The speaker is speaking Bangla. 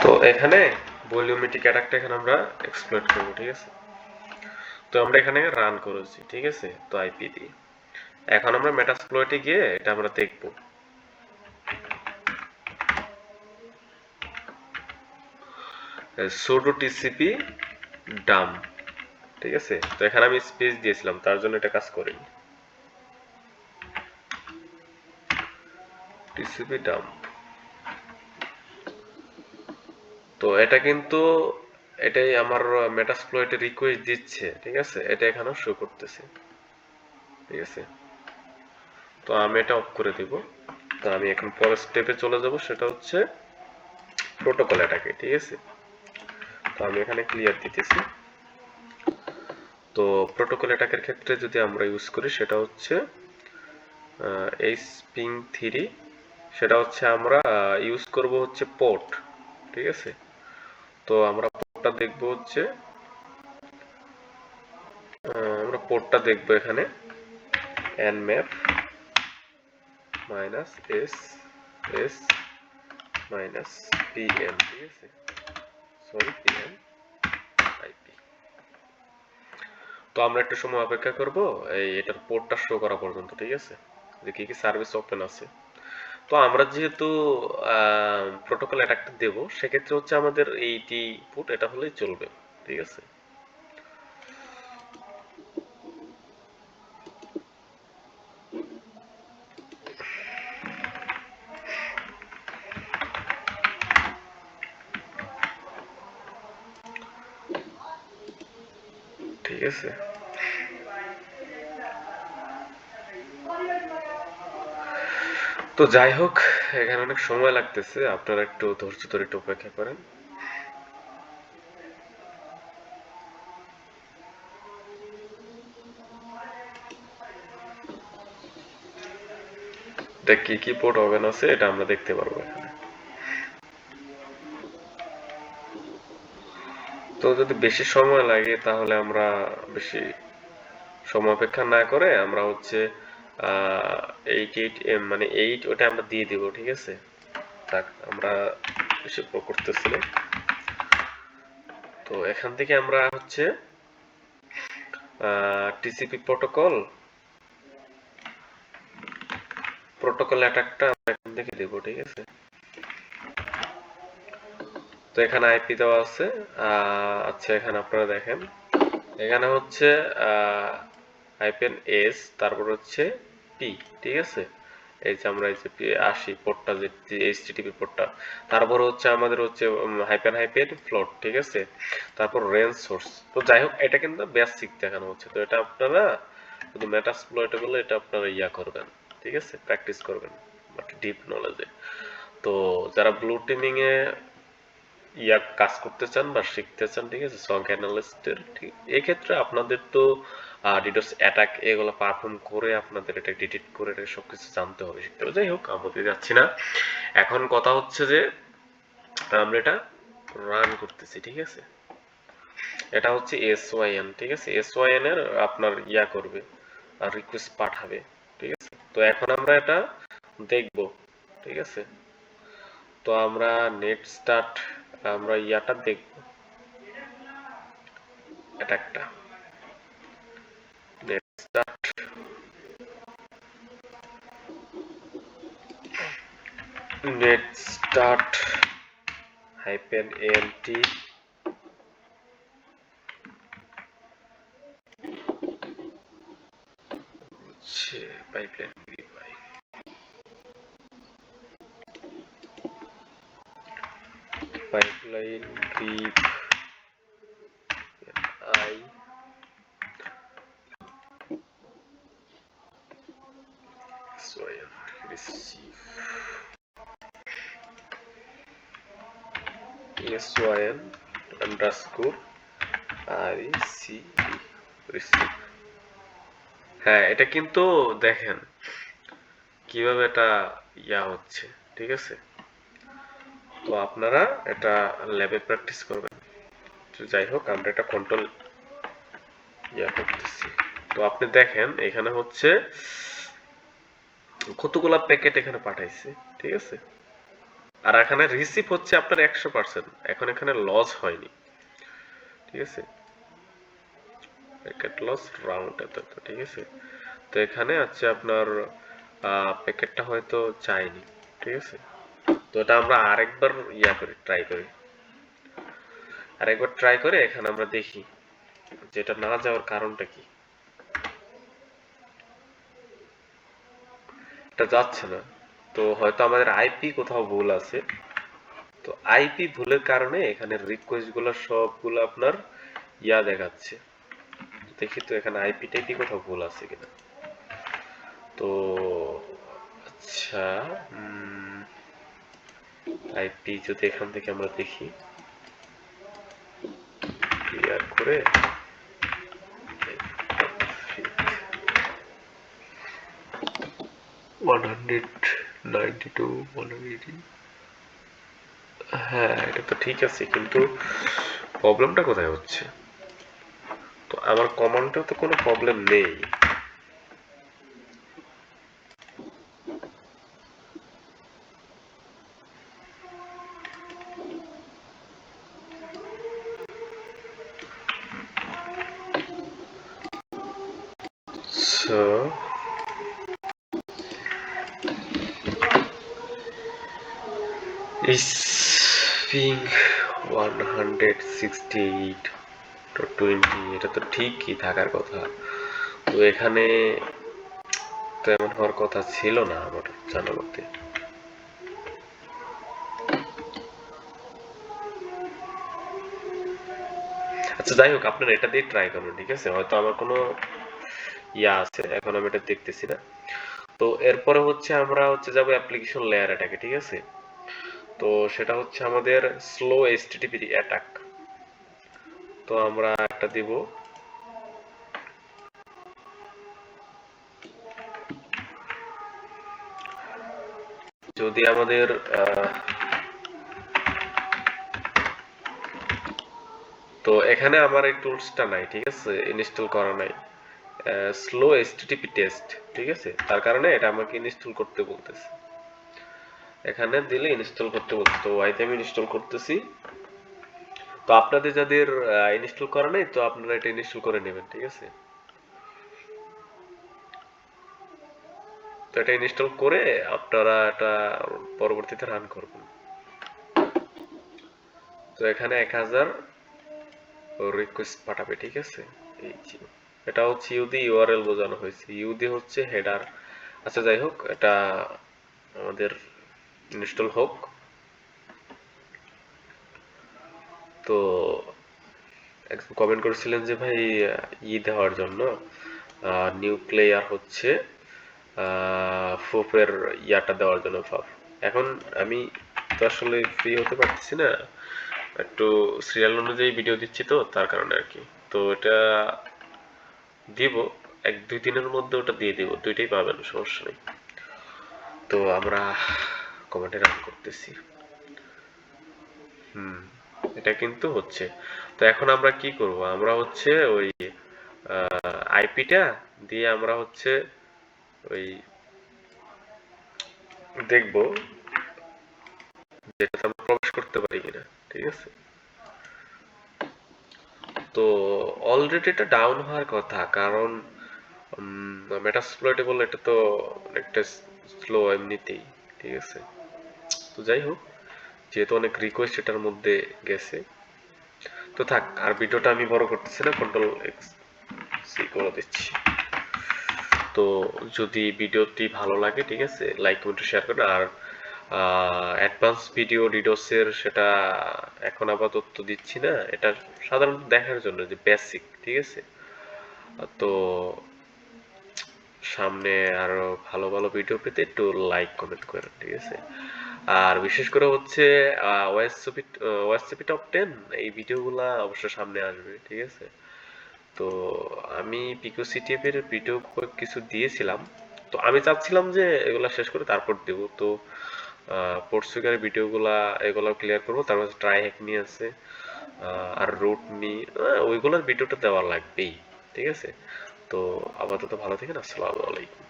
তো এখানে ভলিউমেট্রিক অ্যাটাকটা এখানে আমরা এক্সপ্লয়েট করব, ঠিক আছে। তো আমরা এখানে রান করেছি, ঠিক আছে। তো আইপি দিয়ে এখন আমরা মেটাসপ্লয়েটে গিয়ে এটা আমরা দেখব। sudo tcp dump, ঠিক আছে। তো এখানে আমি স্পেস দিয়েছিলাম, তার জন্য এটা কাজ করেনি। tcp dump, তো এটা কিন্তু এটাই আমার মেটাসপ্লয়েটে রিকোয়েস্ট দিচ্ছে, ঠিক আছে। এটা এখানে শো করতেছে, ঠিক আছে। তো আমি এটা অফ করে দিব। তো আমি এখন পরের স্টেপে চলে যাব, সেটা হচ্ছে প্রোটোকল অ্যাটাকে, ঠিক আছে। তো আমি এখানে ক্লিয়ার দিতেছি। তো প্রোটোকল অ্যাটাকের ক্ষেত্রে যদি আমরা ইউজ করি সেটা হচ্ছে hping3, সেটা হচ্ছে আমরা ইউজ করব হচ্ছে পোর্ট, ঠিক আছে। তো আমরা পোর্টটা দেখব হচ্ছে এখানে nmap -s s -pm, ঠিক আছে। Sorry, pm ip। তো আমরা একটু সময় অপেক্ষা করব এটার পোর্টটা শো করা পর্যন্ত, ঠিক আছে, যে কি কি সার্ভিস ওপেন আছে। তো আমরা যেহেতু প্রোটোকল অ্যাটাকটা দেব, সেক্ষেত্রে হচ্ছে আমাদের এইটি পুট এটা হলেই চলবে, ঠিক আছে। ঠিক আছে, তো যাই হোক, এখানে অনেক সময় লাগতেছে, আপনারা একটু ধৈর্য ধরে একটু অপেক্ষা করেন। এটা কি কি পোর্ট ওপেন আছে এটা আমরা দেখতে পারবো এখানে। তো যদি বেশি সময় লাগে তাহলে আমরা বেশি সময় অপেক্ষা না করে আমরা হচ্ছে 88 মানে 8 ওটা আমরা দিয়ে দিব, ঠিক আছে। থাক, আমরা বেশি করতেছি না। তো এখান থেকে আমরা হচ্ছে টিসিপি প্রোটোকল অ্যাটাকটা আমরা এখান থেকে দেব, ঠিক আছে। তো এখানে আইপি দেওয়া আছে। আচ্ছা, এখানে আপনারা দেখেন, এখানে হচ্ছে -s, তারপর হচ্ছে পি, ঠিক আছে। এই যে আমরা এই যে আসি পোর্টটা, যে এইচটিটিপি পোর্টটা, তারপর হচ্ছে আমাদের হচ্ছে ফ্লোট, ঠিক আছে। তারপর রেঞ্জ সোর্স। তো যাই হোক, এটা কিন্তু বেসিক দেখানো হচ্ছে। তো এটা আপনারা যদি মেটাসপ্লয়েটে বলে এটা আপনারা ইয়া করবেন, ঠিক আছে, প্র্যাকটিস করবেন বাট ডিপ নলেজে। তো যারা ব্লু টিমিং এ কাজ করতে চান বা শিখতে চান, ঠিক আছে, সং অ্যানালিস্টের, ঠিক এই ক্ষেত্রে আপনাদের তো ডিডোস অ্যাটাক এগুলো পারফর্ম করে আপনাদের এটা ডিটেক্ট করে এটা সবকিছু জানতে হবে, শিখতে হবে। যাই হোক, আমাদের যাচ্ছি না। এখন কথা হচ্ছে যে আমরা এটা রান করতেছি, ঠিক আছে। এটা হচ্ছে SYN, ঠিক আছে। SYN এর আপনার করবে আর রিকোয়েস্ট পাঠাবে, ঠিক আছে। তো এখন আমরা এটা দেখব, ঠিক আছে। তো আমরা নেট স্টার্ট, আমরা দেখব অ্যাটাকটা। Netstat -alt pipeline verify. Pipeline grep I SYN receive SYN underscore RECV receive। হ্যাঁ, এটা কিন্তু দেখেন কিভাবে এটা হচ্ছে, ঠিক আছে। তো আপনারা এটা ল্যাবে প্র্যাকটিস করবেন। তো যাই হোক, আমরা এটা কন্ট্রোল করতেছি। তো আপনি দেখেন এখানে হচ্ছে কতগুলা প্যাকেট এখানে পাঠাইছে, ঠিক আছে। আর এখানে রিসিভ হচ্ছে আপনার 100%, এখন এখানে লস হয়নি, ঠিক আছে, প্যাকেট লস রাউন্ড এত, ঠিক আছে। তো এখানে আছে আপনার প্যাকেটটা হয়তো চাইনি, ঠিক আছে। তো এটা আমরা আরেকবার ট্রাই করি, আরেকবার ট্রাই করে এখানে আমরা দেখি যে এটা না যাওয়ার কারণটা কি। এটা যাচ্ছে না, তো হয়তো আমাদের আইপি কোথাও ভুল আছে। তো আইপি ভুলের কারণে এখানে রিকোয়েস্ট গুলো সবগুলো আপনার দেখাচ্ছে। দেখি তো এখানে আইপি টাইপি কোথাও ভুল আছে কিনা। তো আচ্ছা, আইপি যদি এখান থেকে আমরা দেখি, ক্লিয়ার করে 192 180, হ্যাঁ এটা তো ঠিক আছে, কিন্তু প্রবলেমটা কোথায় হচ্ছে? তো আমার কমান্ডেও তো কোনো প্রবলেম নেই। So is being 168.20, এটা তো ঠিকই থাকার কথা। তো এখানে তো এমন হওয়ার কথা ছিল না আমার জানা মতে। আচ্ছা যাই হোক, আপনারা এটা দিয়ে ট্রাই করুন, ঠিক আছে, হয়তো আমার কোনো আছে, এখন আমি এটা দেখতেছি না। তো এরপরে হচ্ছে আমরা যাব অ্যাপ্লিকেশন লেয়ার অ্যাটাকে, ঠিক আছে। তো সেটা হচ্ছে আমাদের স্লো এইচটিটিপি অ্যাটাক। তো আমরা একটা দিব, যদি আমাদের তো এখানে আমার এই টুলসটা নাই, ঠিক আছে, ইনস্টল করা নাই, স্লো এইচটিটিপি টেস্ট, ঠিক আছে, তার কারণে এটা আমাকে ইনস্টল করতে বলতেছে। এখানে দিলে ইনস্টল করতে বলতে, তো ওয়াইতে আমি ইনস্টল করতেছি। তো আপনাদের যাদের ইনস্টল করা নেই, তো আপনারা এটা ইনস্টল করে নেবেন, ঠিক আছে। তো এটা ইনস্টল করে আপনারা এটা পরবর্তীতে রান করবেন। তো এখানে 1000 রিকোয়েস্ট পাঠাবে, ঠিক আছে। এই এটা হচ্ছে ইউদি ইউআরএল বোঝানো হয়েছে, ইউদি হচ্ছে হেডার। আচ্ছা যাই হোক, এটা আমাদের ইনস্টল হোক। তো একজন কমেন্ট করেছিলেন যে ভাই দেওয়ার জন্য নিউ প্লেয়ার হচ্ছে ফুফের দেওয়ার জন্য ফাফ। এখন আমি তো আসলে ফ্রি হতে পারতেছি না, একটু সিরিয়াল অনুযায়ী ভিডিও দিচ্ছি, তো তার কারণে আর কি। তো এটা দিব, 1-2 দিনের মধ্যে ওটা দিয়ে দিব, দুইটাই পাবেন, সমস্যা নেই। তো আমরা কমেন্টে রান করতেছি। এটা কিন্তু হচ্ছে। তো এখন আমরা কি করব, আমরা হচ্ছে ওই আইপিটা দিয়ে আমরা হচ্ছে ওই দেখব যেটা আমরা প্রবেশ করতে পারি কিনা, ঠিক আছে। তো অলরেডি এটা ডাউন হওয়ার কথা, কারণ মেটাসপ্লয়েটেবল এটা তো অনেকটা স্লো এমনিতেই, ঠিক আছে। তো যাই হোক, যেহেতু অনেক রিকোয়েস্ট এটার মধ্যে গেছে, তো থাক, আর ভিডিওটা আমি বড় করতেছি না, কন্ট্রোল এক্স সি করে দিচ্ছি। তো যদি ভিডিওটি ভালো লাগে, ঠিক আছে, লাইক কমেন্ট শেয়ার করেন। আর অ্যাডভান্স ভিডিও ডিডোসের সেটা এখন আপাতত দিচ্ছি না, এটা সাধারণত দেখার জন্য যে বেসিক, ঠিক আছে। তো সামনে আরো ভালো ভালো ভিডিও পেতে একটু লাইক কমেন্ট করেন, ঠিক আছে। আর বিশেষ করে হচ্ছে ওয়াইএসসিপি টপ 10 এই ভিডিওগুলা অবশ্য সামনে আসবে, ঠিক আছে। তো আমি পিকো সিটিএফ এর ভিডিও কিছু দিয়েছিলাম, তো আমি চাচ্ছিলাম যে এগুলা শেষ করে তারপর দেব। তো পোর্টসুগারের ভিডিওগুলা এগুলো ক্লিয়ার করবো, তারপর ট্রাই হ্যাক নিয়ে আছে, আর রুট নি, ওইগুলোর ভিডিওটা দেওয়া লাগবেই, ঠিক আছে। তো আপাতত ভালো থাকেন, আসসালামু আলাইকুম।